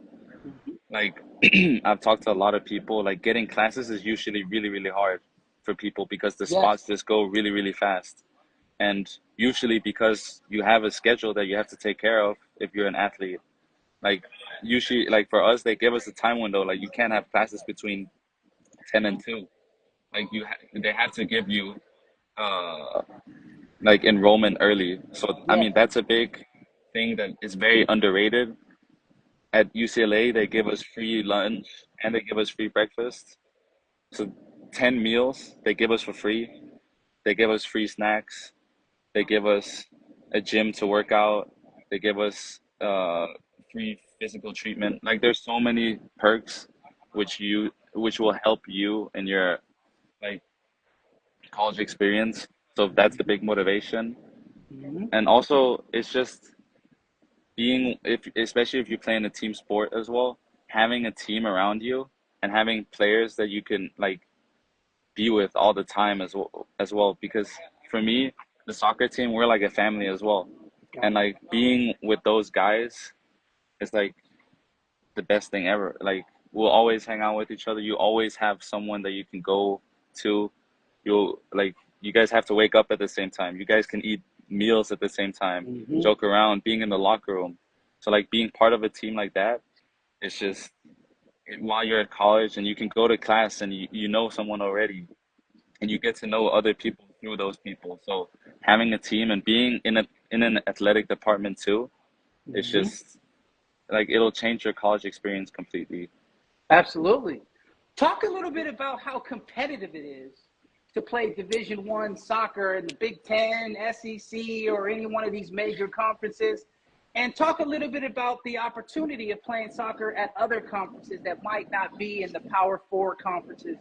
Mhm. Like I've talked to a lot of people, like getting classes is usually really, really hard for people because the spots Yes. just go really, really fast. And usually because you have a schedule that you have to take care of if you're an athlete. Like usually like for us they give us a time window, like you can't have classes between 10 and 2. Like they have to give you uh like enrollment early. So I Yes. mean that's a big thing that is very underrated. At UCLA they give us free lunch and they give us free breakfast. So 10 meals they give us for free. They give us free snacks. They give us a gym to work out. They give us free physical treatment. Like there's so many perks which will help you in your like college experience. So that's the big motivation. Hmm. And also it's just being if especially if you play in a team sport as well, having a team around you and having players that you can like be with all the time as well because for me the soccer team we're like a family as well, and Got it. like being with those guys is like the best thing ever. Like we'll always hang out with each other. You always have someone that you can go to. You'll like you guys have to wake up at the same time. You guys can eat meals at the same time, Hmm. joke around, being in the locker room. So like being part of a team like that, it's just while you're at college and you can go to class and you know someone already and you get to know other people through those people. So having a team and being in an athletic department too, it's Hmm. just like it'll change your college experience completely. Absolutely. Talk a little bit about how competitive it is to play Division I soccer in the Big Ten, SEC, or any one of these major conferences, and talk a little bit about the opportunity of playing soccer at other conferences that might not be in the Power Four conferences.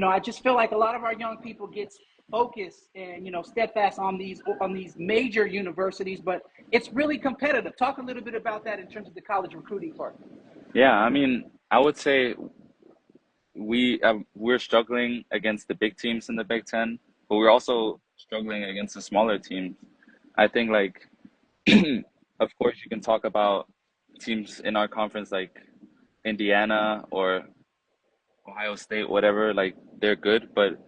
I just feel like a lot of our young people get focused and steadfast on these major universities, but it's really competitive. Talk a little bit about that in terms of the college recruiting part. Yeah, I mean, I would say we're struggling against the big teams in the Big Ten, but we're also struggling against the smaller teams. I think like, of course, you can talk about teams in our conference like Indiana or Ohio State, whatever. Like they're good, but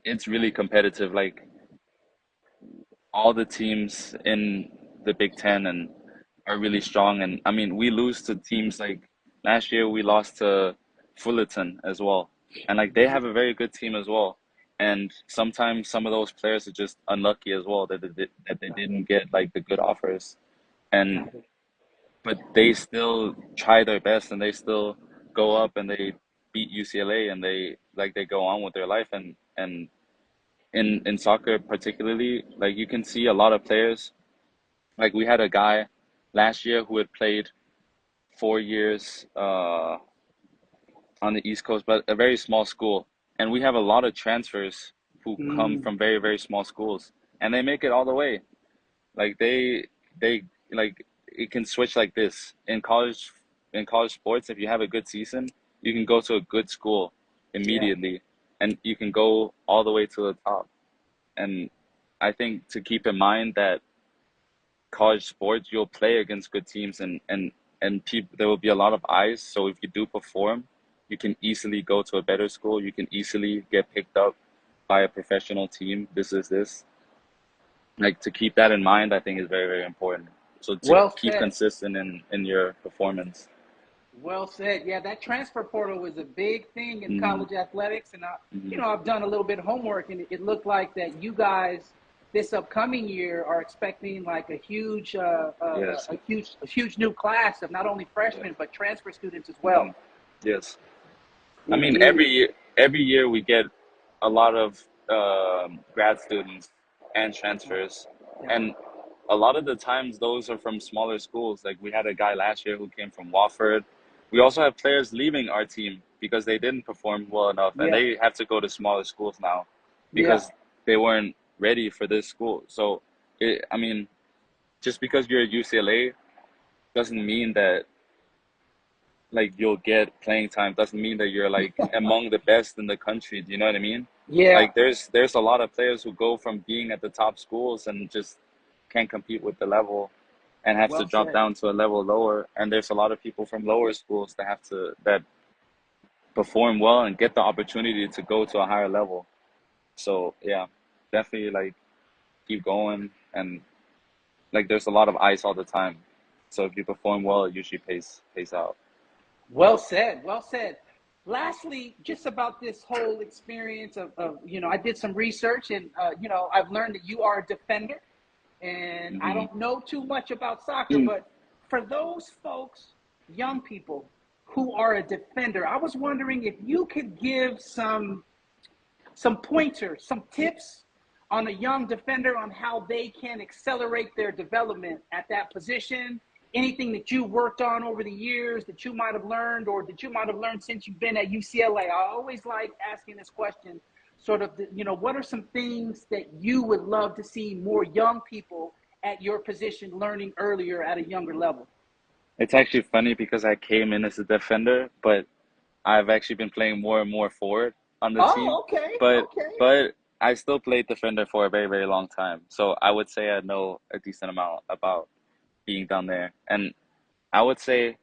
it's really competitive. Like all the teams in the Big Ten and are really strong. And I mean, we lose to teams like last year we lost to Fullerton as well, and like they have a very good team as well. And sometimes some of those players are just unlucky as well that they Got didn't get like the good offers. And it. but they still try their best and they still go up and they beat UCLA and they go on with their life and in soccer particularly like you can see a lot of players. Like we had a guy last year who had played 4 years on the East Coast, but a very small school. And we have a lot of transfers who come Mm, from very, very small schools, and they make it all the way. Like they like it can switch like this in college. In college sports, if you have a good season, you can go to a good school yeah. immediately, and you can go all the way to the top. And I think to keep in mind that college sports, you'll play against good teams and people there will be a lot of eyes. So if you do perform, you can easily go to a better school. You can easily get picked up by a professional team. This is this. Like to keep that in mind, I think is very, very important. So to Well keep said. consistent in your performance. Well said. Yeah, that transfer portal was a big thing in Hmm. college athletics, and Hmm. I've done a little bit of homework, and it looked like that you guys this upcoming year are expecting like Yes. a huge new class of not only Yes. freshmen but transfer students as well. Hmm. Yes. I mean, Indeed. every year we get a lot of grad students and transfers, Got it. and a lot of the times those are from smaller schools. Like we had a guy last year who came from Wofford. We also have players leaving our team because they didn't perform well enough, and Yeah. they have to go to smaller schools now Yeah. because they weren't ready for this school. So, I mean, just because you're at UCLA doesn't mean that like you'll get playing time, doesn't mean that you're like among the best in the country. Do you know what I mean? Yeah. Like there's a lot of players who go from being at the top schools and just can't compete with the level and have to Well drop said. down to a level lower. And there's a lot of people from lower schools that perform well and get the opportunity to go to a higher level. So yeah, definitely like keep going, and like there's a lot of ice all the time. So if you perform well, it usually pays out. Well said. Well said. Lastly, just about this whole experience of I did some research and, I've learned that you are a defender. And I Hmm. don't know too much about soccer, but for those folks, young people who are a defender, I was wondering if you could give some pointers, some tips on a young defender on how they can accelerate their development at that position. Anything that you worked on over the years that you might have learned or that you might have learned since you've been at UCLA. I always like asking this question, sort of, what are some things that you would love to see more young people at your position learning earlier at a younger level? It's actually funny because I came in as a defender, but I've actually been playing more and more forward on the team. Oh, okay, But okay. but I still played defender for a very, very long time. So I would say I know a decent amount about being down there. And I would say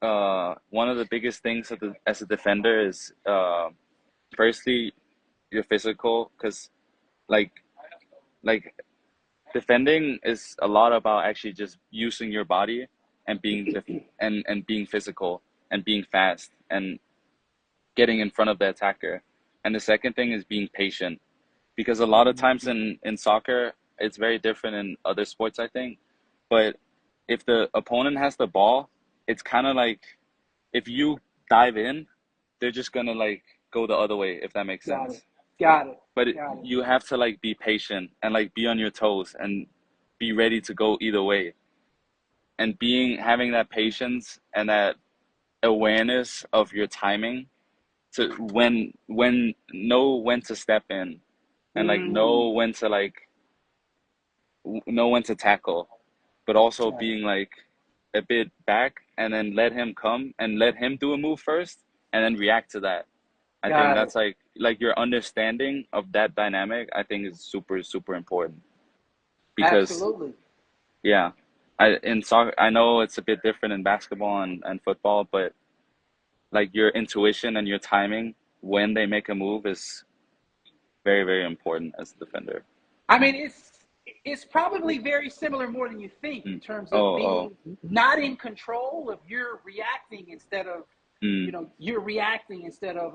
one of the biggest things as a defender is firstly your physical, because like like defending is a lot about actually just using your body and and being physical and being fast and getting in front of the attacker. And the second thing is being patient, because a lot of times in soccer it's very different in other sports, I think. But if the opponent has the ball, it's kind of like if you dive in, they're just gonna like go the other way, if that makes Got it. sense. Got it. But Got it. you have to like be patient and like be on your toes and be ready to go either way. And being having that patience and that awareness of your timing to when know when to step in, and like Mm, know when to tackle, but also got it. being like a bit back and then let him come and let him do a move first and then react to that. I think Got it. that's like your understanding of that dynamic, I think is super, super important. Because Absolutely. yeah, I in soccer I know it's a bit different in basketball and football, but like your intuition and your timing when they make a move is very, very important as a defender. I mean, it's probably very similar more than you think in Mm. terms of Oh, being not in control of you're reacting instead of mm. you're reacting instead of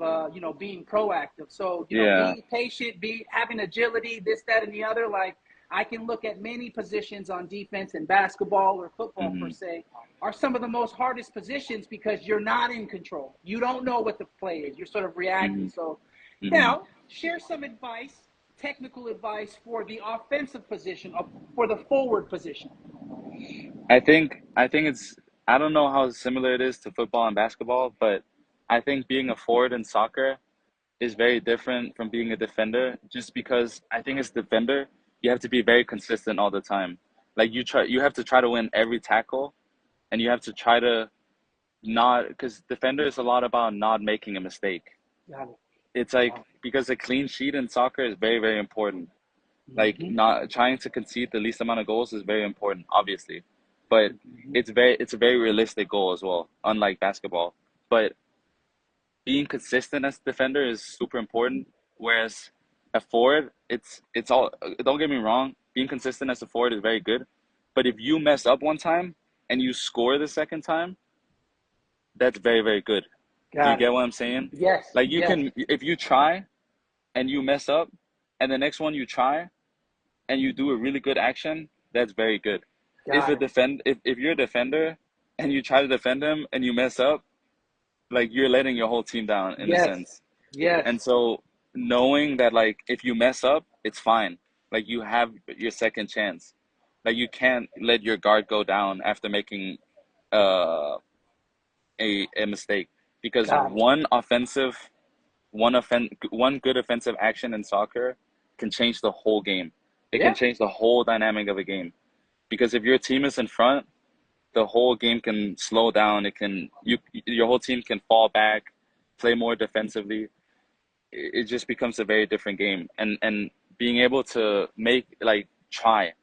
being proactive. So Yeah. being patient, be having agility, this, that, and the other. Like I can look at many positions on defense in basketball or football per Hmm. se are some of the most hardest positions because you're not in control. You don't know what the play is. You're sort of reacting. Hmm. So Hmm. now share some advice, technical advice for the offensive position, for the forward position. I think it's I don't know how similar it is to football and basketball, but I think being a forward in soccer is very different from being a defender, just because I think as a defender you have to be very consistent all the time. Like you have to try to win every tackle, and you have to try to not, because defender is a lot about not making a mistake. Got it. It's like Got because a clean sheet in soccer is very, very important. it. Like Mm-hmm. not trying to concede the least amount of goals is very important, obviously, but Mm-hmm. it's a very realistic goal as well, unlike basketball. But being consistent as a defender is super important. Whereas a forward, it's all. Don't get me wrong, being consistent as a forward is very good, but if you mess up one time and you score the second time, that's very, very good. Do you Got get it. what I'm saying? Yes. Like you Yes. can, if you try and you mess up, and the next one you try and you do a really good action, that's very good. Got it. If you're a defender and you try to defend him and you mess up, like you're letting your whole team down in a Yes. sense. Yes. And so knowing that like if you mess up, it's fine. Like you have your second chance. Like you can't let your guard go down after making uh a mistake, because Got it. one good offensive action in soccer can change the whole game. It can Yeah. change the whole dynamic of a game. Because if your team is in front, the whole game can slow down. Your whole team can fall back, play more defensively. It just becomes a very different game. And being able to make like try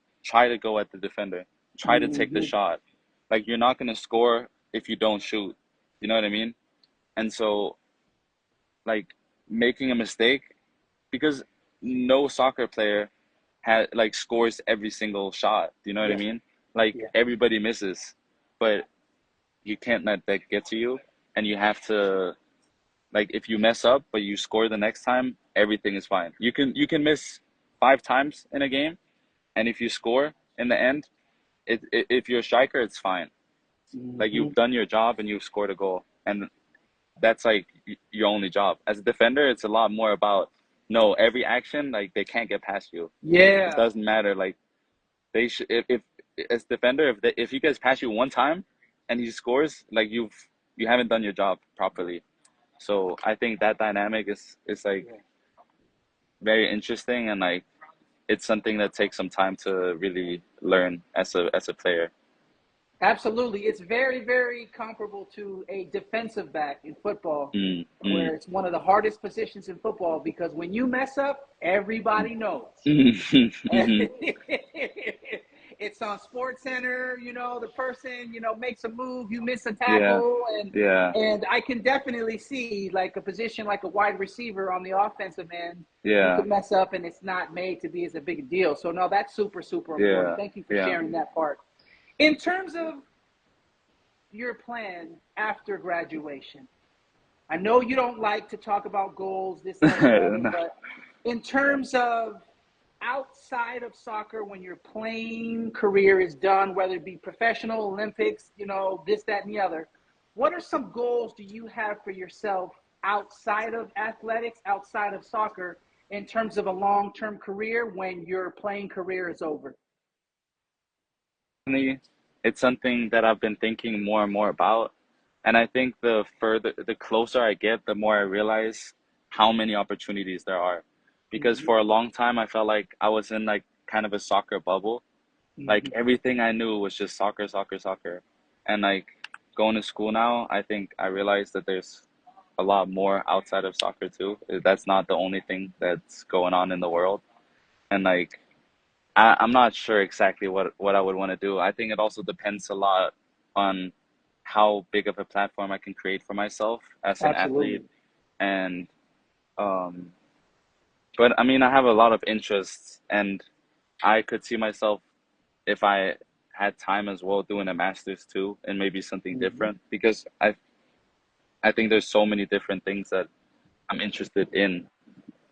to go at the defender, try to take the Mm-hmm. shot. Like you're not gonna score if you don't shoot. You know what I mean? And so like making a mistake, because no soccer player had like scores every single shot. Do you know what I Yeah. mean? Like Yeah. everybody misses, but you can't let that get to you, and you have to, like, if you mess up but you score the next time, everything is fine. You can miss 5 times in a game, and if you score in the end, if you're a striker, it's fine. Like Mm-hmm. you've done your job and you've scored a goal, and that's like your only job. As a defender, it's a lot more about, no, every action, like they can't get past you. It Yeah. doesn't matter. Like they should, if as defender, if he gets past you one time and he scores, like you haven't done your job properly. So I think that dynamic is like Yeah. very interesting, and like it's something that takes some time to really learn as a player. Absolutely. It's very, very comparable to a defensive back in football, Mm, mm, where it's one of the hardest positions in football because when you mess up, everybody knows. mm. It's on Sports Center, the person, makes a move, you miss a Yeah, tackle, and yeah, and I can definitely see like a position like a wide receiver on the offensive end, you yeah, could mess up and it's not made to be as a big deal. So no, that's super, super important. yeah, Thank you for yeah. sharing that part. In terms of your plan after graduation, I know you don't like to talk about goals, this, that, and the other, No. but in terms of outside of soccer, when your playing career is done, whether it be professional, Olympics, this, that, and the other, what are some goals do you have for yourself outside of athletics, outside of soccer, in terms of a long-term career when your playing career is over? It's something that I've been thinking more and more about. And I think the closer I get, the more I realize how many opportunities there are. Because Mm-hmm. for a long time, I felt like I was in like kind of a soccer bubble. Like Mm-hmm. everything I knew was just soccer, soccer, soccer. And like going to school now, I think I realized that there's a lot more outside of soccer too. That's not the only thing that's going on in the world. And like I'm not sure exactly what I would want to do. I think it also depends a lot on how big of a platform I can create for myself as an athlete. Absolutely. And um, but I mean, I have a lot of interests, and I could see myself, if I had time as well, doing a master's too, and maybe something Mm-hmm. different, because I think there's so many different things that I'm interested in,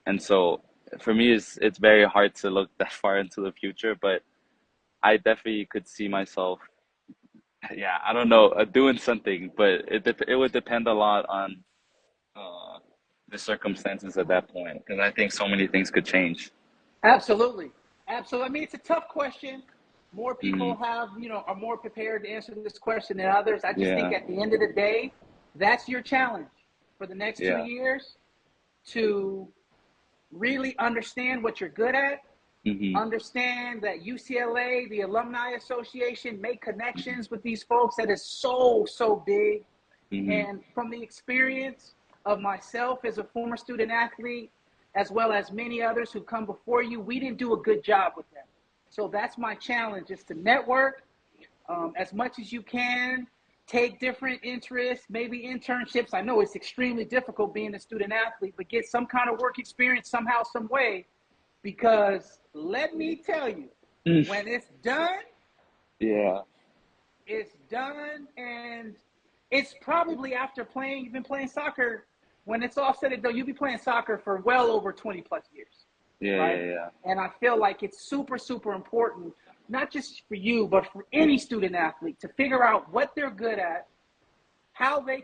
and so for me, it's very hard to look that far into the future, but I definitely could see myself, yeah, I don't know, doing something, but it would depend a lot on uh, the circumstances at that point, because I think so many things could change. Absolutely. Absolutely. I mean, it's a tough question. More Mm, people are more prepared to answer this question than others. I just think yeah, at the end of the day, that's your challenge for the next two yeah, years to really understand what you're good at, hmm, understand that UCLA, the Alumni Association, make connections with these folks. That is so, so big. hmm, And from the experience of myself as a former student athlete, as well as many others who come before you, we didn't do a good job with them. So that's my challenge, is to network as much as you can, take different interests, maybe internships. I know it's extremely difficult being a student athlete, but get some kind of work experience somehow, some way, because let me tell you, mm, when it's done, yeah, it's done, and it's probably after you've been playing soccer, when it's all said and done, you'll be playing soccer for well over 20 plus years, yeah, right? yeah, yeah, And I feel like it's super, super important, not just for you, but for any student athlete to figure out what they're good at,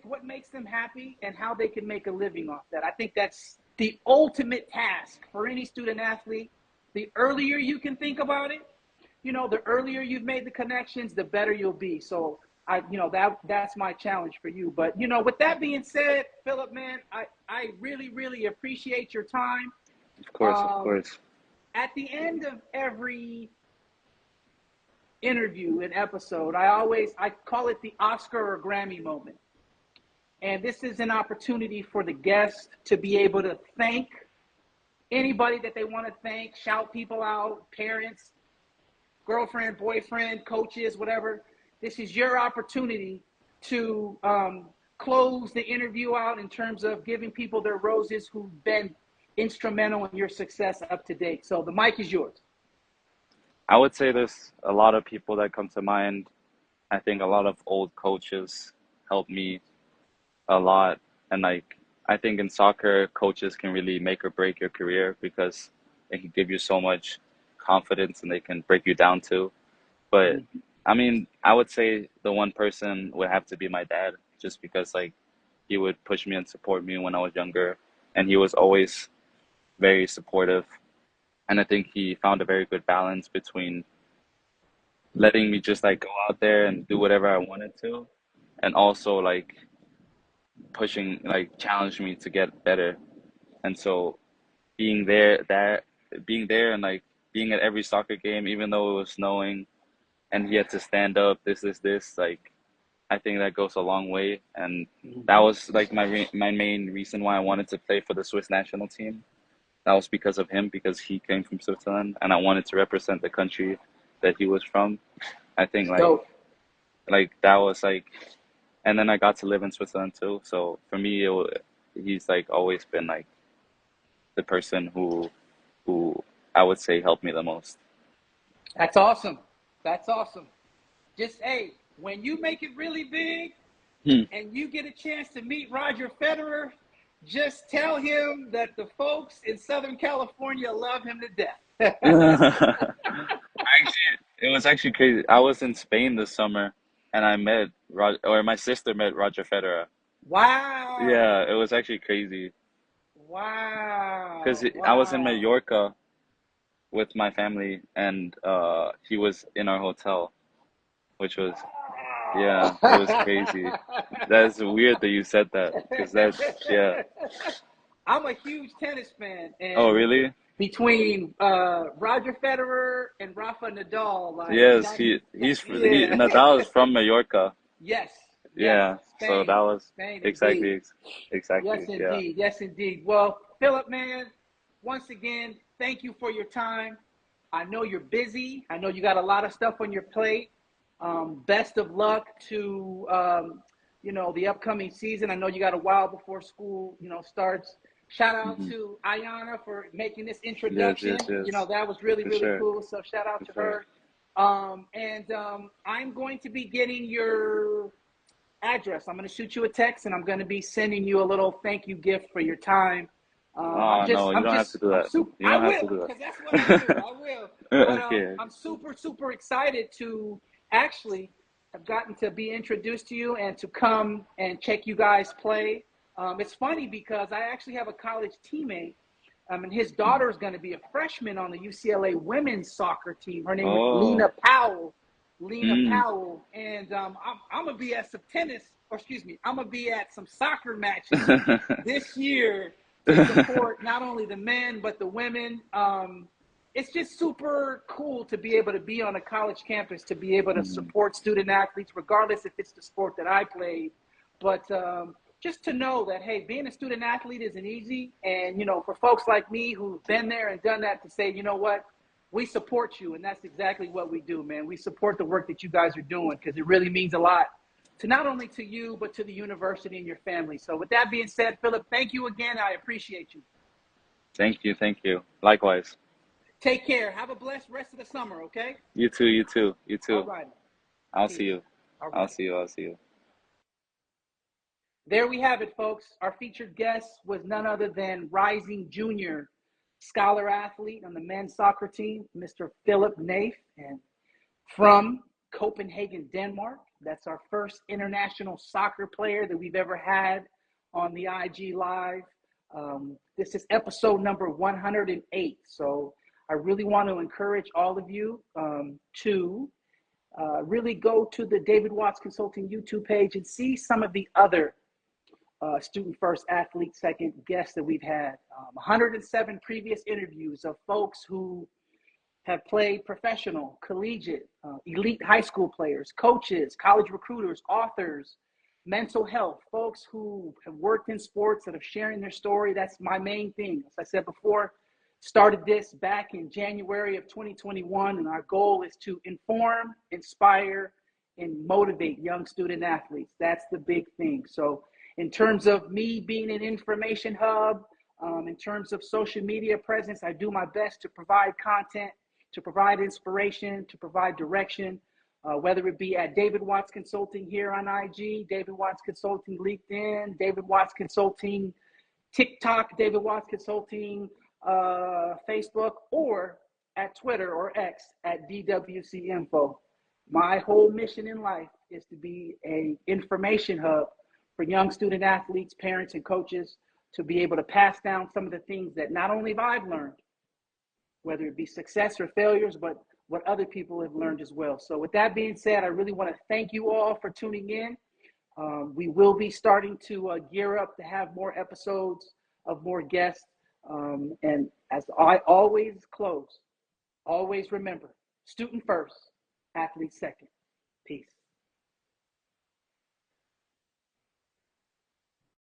what makes them happy, and how they can make a living off that. I think that's the ultimate task for any student athlete. The earlier you can think about it, the earlier you've made the connections, the better you'll be. So that's my challenge for you. But with that being said, Philip, man, I really, really appreciate your time. of course, of Um, course. at the end of every interview, an episode, I call it the Oscar or Grammy moment. And this is an opportunity for the guest to be able to thank anybody that they want to thank, shout people out, parents, girlfriend, boyfriend, coaches, whatever. This is your opportunity to close the interview out in terms of giving people their roses who've been instrumental in your success up to date. So the mic is yours. I would say there's a lot of people that come to mind. I think a lot of old coaches helped me a lot. And like, I think in soccer, coaches can really make or break your career because they can give you so much confidence and they can break you down too. But I mean, I would say the one person would have to be my dad, just because like he would push me and support me when I was younger, and he was always very supportive. And I think he found a very good balance between letting me just like go out there and do whatever I wanted to, and also like pushing, like challenge me to get better. And so being there, being there and like being at every soccer game, even though it was snowing and he had to stand up, this, like I think that goes a long way. And that was like my main reason why I wanted to play for the Swiss national team. That was because of him, because he came from Switzerland, and I wanted to represent the country that he was from. I think Dope. like that was like, and then I got to live in Switzerland too. So for me, he's like always been like the person who I would say helped me the most. That's awesome. That's awesome. Just, hey, when you make it really big and you get a chance to meet Roger Federer, just tell him that the folks in Southern California love him to death. Actually, it was actually crazy. I was in Spain this summer, and I met my sister met Roger Federer. Wow. Yeah, it was actually crazy because Wow. I was in Wow. Mallorca with my family, and he was in our hotel, which was, yeah, it was crazy. That's weird that you said that, because yeah. I'm a huge tennis fan, Oh, and really? between Roger Federer and Rafa Nadal, like Yes, that's yeah. Nadal is from Mallorca. Yes, yes, Yeah, so that Spain, was Spain indeed. exactly, Yes, yeah. indeed. Yes, indeed. Well, Philip, man, once again, thank you for your time. I know you're busy. I know you got a lot of stuff on your plate. Best of luck to the upcoming season. I know you got a while before school, starts. Shout out Hmm. to Ayana for making this Yes, introduction. yes, yes, That was really, for really sure, cool. So shout out for to sure. her. And I'm going to be getting your address. I'm going to shoot you a text, and I'm going to be sending you a little thank you gift for your time. Oh, no, you don't have to do I'm that. super. You I don't have to will, do because that's what I do. that. I will. But Okay. I'm super, super excited to actually have gotten to be introduced to you and to come and check you guys play. It's funny because I actually have a college teammate, and his daughter is going to be a freshman on the UCLA women's soccer team. Her name is Oh. Lena Powell. Lena Mm. Powell, and I'm gonna be at some tennis, or excuse me, I'm gonna be at some soccer matches this year to support not only the men but the women. It's just super cool to be able to be on a college campus, to be able to Mhm. support student athletes, regardless if it's the sport that I played. But just to know that, hey, being a student athlete isn't easy. And, for folks like me who've been there and done that, to say, you know what, we support you. And that's exactly what we do, man. We support the work that you guys are doing, because it really means a lot to not only to you, but to the university and your family. So with that being said, Philip, thank you again. I appreciate you. Thank you, thank you. Likewise. Take care. Have a blessed rest of the summer, okay? You too, you too, you All too. right. I'll see Peace. you. All I'll right. see you. I'll see you. There we have it, folks. Our featured guest was none other than rising junior scholar athlete on the men's soccer team, Mr. Philip Naef, and from Copenhagen, Denmark. That's our first international soccer player that we've ever had on the IG Live. This is episode number 108. So I really want to encourage all of you to really go to the David Watts Consulting YouTube page and see some of the other student first, athlete second guests that we've had. 107 previous interviews of folks who have played professional, collegiate, elite high school players, coaches, college recruiters, authors, mental health, folks who have worked in sports that are sharing their story. That's my main thing. As I said before, started this back in January of 2021, and our goal is to inform, inspire, and motivate young student athletes. That's the big thing. So in terms of me being an information hub, in terms of social media presence, I do my best to provide content, to provide inspiration, to provide direction, whether it be at David Watts Consulting here on IG, David Watts Consulting LinkedIn, David Watts Consulting TikTok, David Watts Consulting Facebook, or at Twitter or X at DWC Info. My whole mission in life is to be an information hub for young student athletes, parents, and coaches to be able to pass down some of the things that not only I've learned, whether it be success or failures, but what other people have learned as well. So with that being said, I really want to thank you all for tuning in. We will be starting to gear up to have more episodes of more guests. And as I always close, always remember, student first, athlete second.